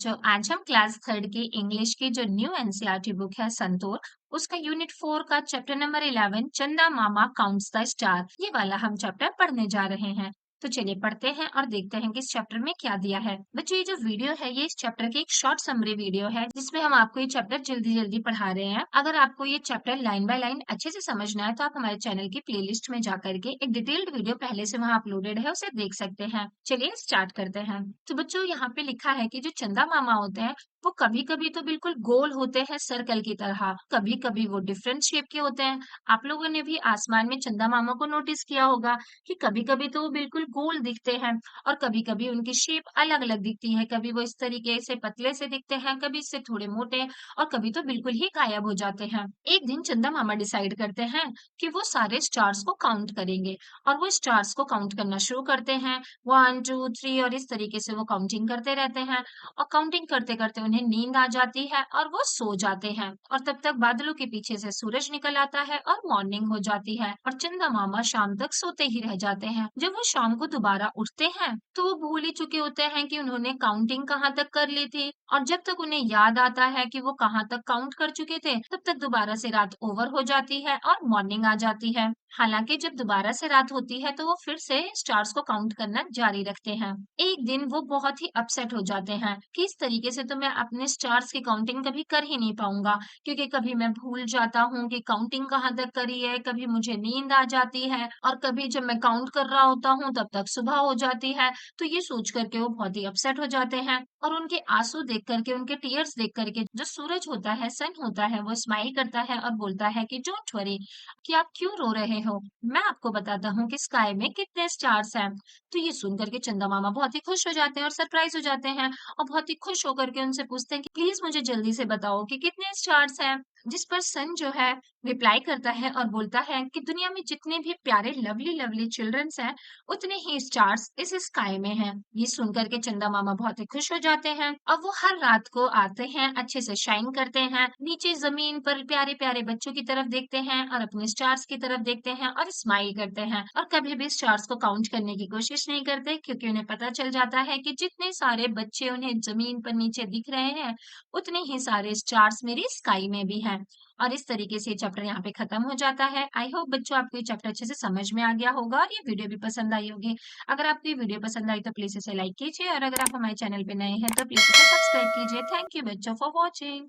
जो आज हम क्लास थर्ड की इंग्लिश की जो न्यू एनसीईआरटी बुक है संतूर, उसका यूनिट 4 का चैप्टर नंबर 11 चंदा मामा काउंट्स द स्टार, ये वाला हम चैप्टर पढ़ने जा रहे हैं। तो चलिए पढ़ते हैं और देखते हैं कि इस चैप्टर में क्या दिया है। बच्चों, ये जो वीडियो है ये इस चैप्टर की एक शॉर्ट समरी वीडियो है जिसमें हम आपको ये चैप्टर जल्दी जल्दी पढ़ा रहे हैं। अगर आपको ये चैप्टर लाइन बाय लाइन अच्छे से समझना है तो आप हमारे चैनल की प्लेलिस्ट में जाकर के एक डिटेल्ड वीडियो पहले से वहां अपलोडेड है, उसे देख सकते हैं। चलिए स्टार्ट करते हैं। तो बच्चों, यहाँ पे लिखा है कि जो चंदा मामा होते हैं वो कभी कभी तो बिल्कुल गोल होते हैं सर्कल की तरह, कभी कभी वो डिफरेंट शेप के होते हैं। आप लोगों ने भी आसमान में चंदा मामा को नोटिस किया होगा कि कभी कभी तो वो बिल्कुल गोल दिखते हैं और कभी कभी उनकी शेप अलग अलग दिखती है। कभी वो इस तरीके से पतले से दिखते हैं, कभी इससे थोड़े मोटे, और कभी तो बिल्कुल ही गायब हो जाते हैं। एक दिन चंदा मामा डिसाइड करते हैं कि वो सारे स्टार्स को काउंट करेंगे और वो स्टार्स को काउंट करना शुरू करते हैं। 1 2 3 और इस तरीके से वो काउंटिंग करते रहते हैं और काउंटिंग करते करते उन्हें नींद आ जाती है और वो सो जाते हैं। और तब तक बादलों के पीछे से सूरज निकल आता है और मॉर्निंग हो जाती है और चंदा मामा शाम तक सोते ही रह जाते हैं। जब वो शाम को दोबारा उठते हैं तो वो भूल ही चुके होते हैं कि उन्होंने काउंटिंग कहाँ तक कर ली थी, और जब तक उन्हें याद आता है कि वो कहाँ तक काउंट कर चुके थे तब तक दोबारा से रात ओवर हो जाती है और मॉर्निंग आ जाती है। हालांकि जब दोबारा से रात होती है तो वो फिर से स्टार्स को काउंट करना जारी रखते हैं। एक दिन वो बहुत ही अपसेट हो जाते हैं कि इस तरीके से तो मैं अपने स्टार्स की काउंटिंग कभी कर ही नहीं पाऊंगा, क्योंकि कभी मैं भूल जाता हूँ कि काउंटिंग कहाँ तक करी है, कभी मुझे नींद आ जाती है और कभी जब मैं काउंट कर रहा होता हूँ तब तक सुबह हो जाती है। तो ये सोच करके वो बहुत ही अपसेट हो जाते हैं और उनके आंसू देख करके, उनके टीयर्स देख करके जो सूरज होता है, सन होता है, वो स्माइल करता है और बोलता है कि डोंट वरी, कि आप क्यों रो रहे हो, मैं आपको बताता हूँ कि स्काई में कितने स्टार्स हैं। तो ये सुन करके चंदा मामा बहुत ही खुश हो जाते हैं और सरप्राइज हो जाते हैं और बहुत ही खुश होकर के उनसे पूछते हैं कि प्लीज मुझे जल्दी से बताओ कि कितने स्टार्स हैं। जिस पर सन जो है रिप्लाई करता है और बोलता है कि दुनिया में जितने भी प्यारे लवली लवली चिल्ड्रंस हैं उतने ही स्टार्स इस स्काई में हैं। ये सुनकर के चंदा मामा बहुत ही खुश हो जाते हैं। अब वो हर रात को आते हैं, अच्छे से शाइन करते हैं, नीचे जमीन पर प्यारे प्यारे बच्चों की तरफ देखते हैं और अपने स्टार्स की तरफ देखते हैं और स्माइल करते हैं और कभी भी स्टार्स को काउंट करने की कोशिश नहीं करते, क्योंकि उन्हें पता चल जाता है कि जितने सारे बच्चे उन्हें जमीन पर नीचे दिख रहे हैं उतने ही सारे स्टार्स मेरी स्काई में भी हैं। और इस तरीके से ये चैप्टर यहाँ पे खत्म हो जाता है। आई होप बच्चों आपको ये चैप्टर अच्छे से समझ में आ गया होगा और ये वीडियो भी पसंद आई होगी। अगर आपको ये वीडियो पसंद आई तो प्लीज इसे लाइक कीजिए और अगर आप हमारे चैनल पे नए हैं तो प्लीज इसे सब्सक्राइब कीजिए। थैंक यू बच्चों फॉर वॉचिंग।